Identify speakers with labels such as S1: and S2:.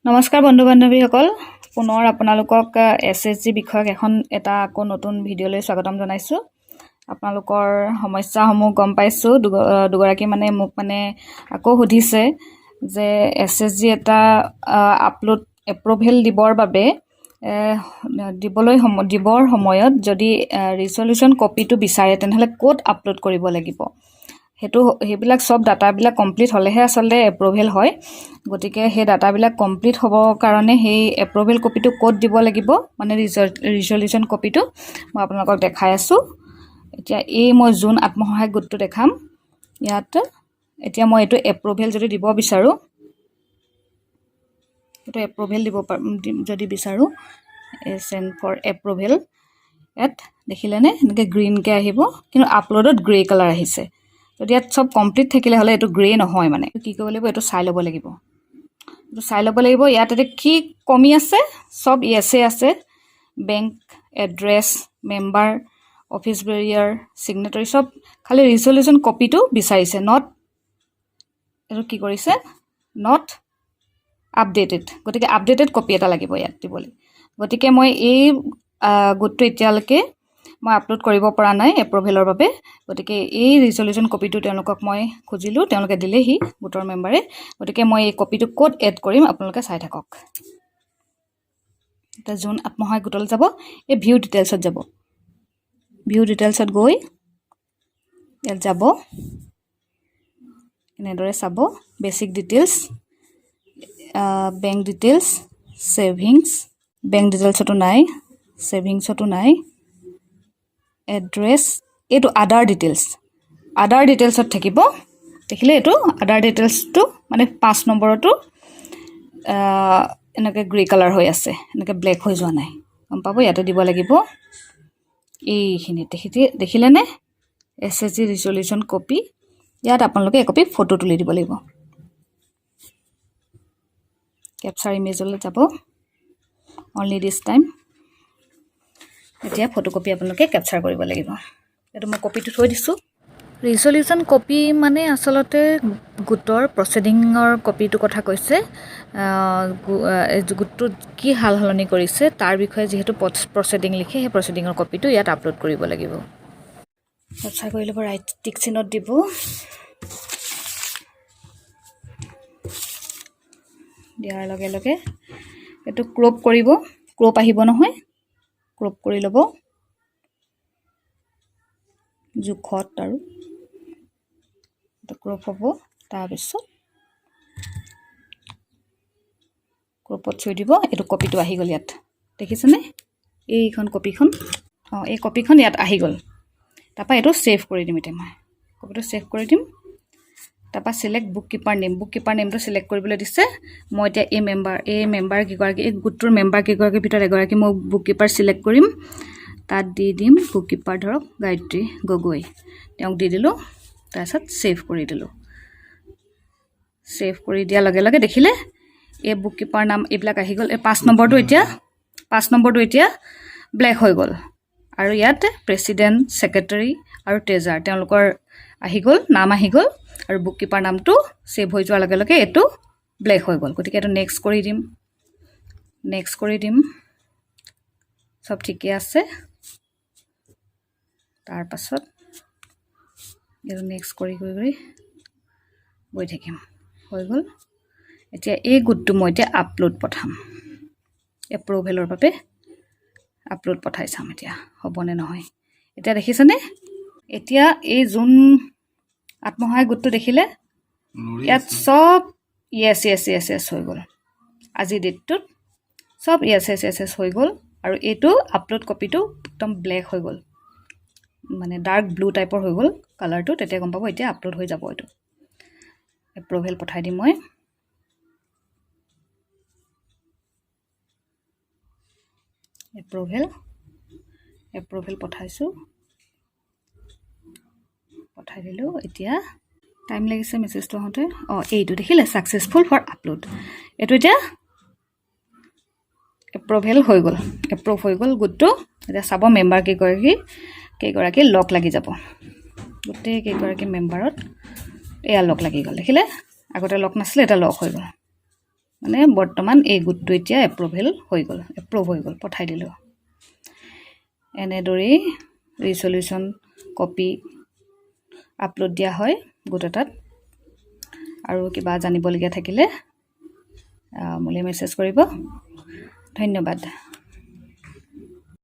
S1: নমস্কাৰ বন্ধু বান্ধৱীসকল, পুনৰ আপোনালোকক এছএছজি বিষয়ক এটা আকৌ নতুন ভিডিঅ'লৈ স্বাগতম জনাইছোঁ। আপোনালোকৰ সমস্যাসমূহ গম পাইছোঁ। দুগৰাকী মোক আকৌ সুধিছে যে এছএছজি এটা আপলোড এপ্ৰুভেল দিবৰ বাবে দিবৰ সময়ত যদি ৰিজলিউশ্যন কপিটো বিচাৰে তেনেহ'লে ক'ত আপলোড কৰিব লাগিব, সেইবিলাক চব ডাটাবিলাক কমপ্লিট হ'লেহে আচলতে এপ্ৰুভেল হয়। গতিকে সেই ডাটাবিলাক কমপ্লিট হ'বৰ কাৰণে সেই এপ্ৰুভেল কপিটো ক'ত দিব লাগিব, ৰিজলিউশ্যন কপিটো মই আপোনালোকক দেখাই আছোঁ। এতিয়া মই যোন আত্মসহায়ক গোটটো দেখাম ইয়াত, এতিয়া মই এইটো এপ্ৰুভেল যদি দিব বিচাৰোঁ, এইটো এপ্ৰুভেল যদি বিচাৰোঁ, চেণ্ড ফৰ এপ্ৰুভেল, ইয়াত দেখিলেনে এনেকৈ গ্ৰীণকৈ আহিব, কিন্তু আপলোডত গ্ৰে কালাৰ আহিছে। যদি ইয়াত চব কমপ্লিট থাকিলে হ'লে এইটো গ্ৰে নহয়, কি কৰিব লাগিব, এইটো চাই ল'ব লাগিব। ইয়াত এতিয়া কি কমি আছে, চব য়েছে আছে। Bank address, member, office bearer, signatory, চব খালি ৰিজলিউশ্যন কপিটো বিচাৰিছে। এইটো কি কৰিছে, নট আপডেটেড। গতিকে আপডেটেড কপি এটা লাগিব ইয়াত দিবলৈ। গতিকে মই এই গোটটো এতিয়ালৈকে মই আপলোড কৰিব পৰা নাই এপ্ৰুভেলৰ বাবে। গতিকে এই ৰিজলিউশ্যন কপিটো তেওঁলোকক মই খুজিলোঁ, তেওঁলোকে দিলেহি গোটৰ মেম্বাৰে। গতিকে মই এই কপিটো ক'ত এড কৰিম আপোনালোকে চাই থাকক। এতিয়া যোন আত্মসহায়ক গোটলৈ যাব, এই ভিউ ডিটেইলছত যাব। ভিউ ডিটেইলছত গৈ ইয়াত যাব, এনেদৰে চাব basic details, bank details, savings, bank ডিটেইলছতো নাই, ছেভিংছতো নাই, এড্ৰেছ, এইটো আদাৰ ডিটেইলছত থাকিব। দেখিলে এইটো আদাৰ ডিটেইলছটো 5 নম্বৰতো এনেকৈ গ্ৰে কালাৰ হৈ আছে, এনেকৈ ব্লেক হৈ যোৱা নাই, গম পাব। ইয়াতে দিব লাগিব এইখিনিত, দেখিলেনে এছএছজি ৰিজলিউশ্যন কপি। ইয়াত আপোনালোকে একপি ফটো তুলি দিব লাগিব। কেপচাৰ ইমেজলৈ যাব, অনলি দিছ টাইম। এতিয়া ফটোকপি আপোনালোকে কেপচাৰ কৰিব লাগিব। এইটো মই কপিটো থৈ দিছোঁ। ৰিজলিউশ্যন কপি আচলতে গোটৰ প্ৰচিডিঙৰ কপিটোৰ কথা কৈছে। গোটটোত কি সাল সলনি কৰিছে তাৰ বিষয়ে যিহেতু প্ৰচিডিং লিখে, সেই প্ৰচিডিঙৰ কপিটো ইয়াত আপলোড কৰিব লাগিব। কেপচাৰ কৰি ল'ব, ৰাইট টিক চিনত দিব। দিয়াৰ লগে লগে এইটো ক্ৰপ কৰিব, ক্ৰপ আহিব নহয়, ক্ৰপ কৰি ল'ব জোখত, আৰু ক্ৰপ হ'ব। তাৰপিছত ক্ৰপত থৈ দিব। এইটো কপিটো আহি গ'ল ইয়াত, দেখিছেনে এইখন কপিখন, এই কপিখন ইয়াত আহি গ'ল। তাৰপৰা এইটো ছেভ কৰি দিম। এতিয়া মই কপিটো ছেভ কৰি দিম। তাৰপৰা চিলেক্ট বুক কিপাৰ নেমটো চিলেক্ট কৰিবলৈ দিছে। মই এতিয়া এই গোটটোৰ মেম্বাৰ কেইগৰাকীৰ ভিতৰত এগৰাকী মই বুক কিপাৰ চিলেক্ট কৰিম। তাত দি দিম বুক কিপাৰ, ধৰক গায়ত্ৰী গগৈ, তেওঁক দি দিলোঁ। তাৰপিছত ছেভ কৰি দিলোঁ। ছেভ কৰি দিয়াৰ লগে লগে দেখিলে এই বুক কিপাৰ নাম এইবিলাক আহি গ'ল। এই 5 নম্বৰটো এতিয়া ব্লেক হৈ গ'ল। আৰু ইয়াত প্ৰেছিডেণ্ট, ছেক্ৰেটাৰী আৰু ট্ৰেজাৰাৰ তেওঁলোকৰ নাম আহি গ'ল। আৰু বুক কিপাৰ নামটো ছেভ হৈ যোৱাৰ লগে লগে এইটো ব্লেক হৈ গ'ল। গতিকে এইটো নেক্সট কৰি দিম। চব ঠিকে আছে। তাৰপাছত এইটো নেক্সট কৰি গৈ থাকিম। হৈ গ'ল। এতিয়া এই গোটটো মই এতিয়া আপলোড পঠাম, এপ্ৰুভেলৰ বাবে আপলোড পঠাই চাম এতিয়া হ'বনে নহয়। এতিয়া দেখিছেনে, এতিয়া এই যোন আত্মসহায়ক গোটটো দেখিলে ইয়াত চব য়েছ হৈ গ'ল। আজিৰ ডেটটোত চব য়েছ হৈ গ'ল। আৰু এইটো আপলোড কপিটো একদম ব্লেক হৈ গ'ল, ডাৰ্ক ব্লু টাইপৰ হৈ গ'ল কালাৰটো। তেতিয়া গম পাব এতিয়া আপলোড হৈ যাব। এইটো এপ্ৰুভেল পঠাই দিম মই। এপ্ৰুভেল পঠাইছোঁ, পঠাই দিলোঁ। এতিয়া টাইম লাগিছে মেছেজটো আহোঁতে। এইটো দেখিলে ছাকচেছফুল ফৰ আপলোড। এইটো এতিয়া এপ্ৰুভ হৈ গ'ল গোটটো। এতিয়া চাব মেম্বাৰ কেইগৰাকী লক লাগি যাব। গোটেই কেইগৰাকী মেম্বাৰত এয়া লক লাগি গ'ল। দেখিলে আগতে লক নাছিলে, এতিয়া লক হৈ গ'ল। মানে বৰ্তমান এই গোটটো এতিয়া এপ্ৰুভ হৈ গ'ল পঠাই দিলোঁ। এনেদৰেই ৰিজলিউশ্যন কপি আপলোড দিয়া হয় গোট এটাত। আৰু কিবা জানিবলগীয়া থাকিলে মোলৈ মেছেজ কৰিব। ধন্যবাদ।